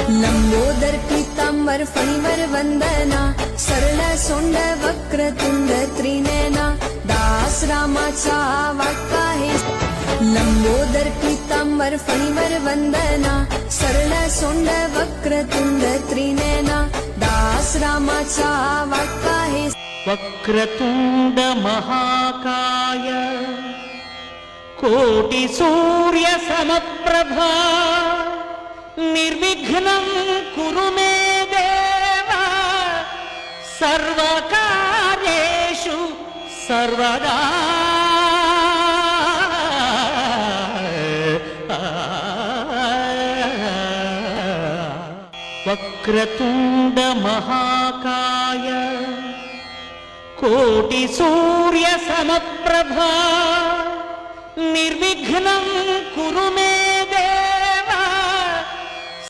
लंबोदर पीतांबर फणिवर वंदना, सरळ सोंड वक्रतुंड त्रिनयना, दास रामाचा वाटका हे. लंबोदर पीतांबर फणिवर वंदना, सरळ सोंड वक्रतुंड त्रिनयना, दास रामाचा वाटका हे. वक्रतुंड महाकाय कोटि सूर्य समप्रभा, निर्विघ्नं कुरु मे देव, सर्वकार्येषु सर्वदा. वक्रतुंड महाकाय कोटि सूर्य समप्रभा, निर्विघ्नं कुरु मे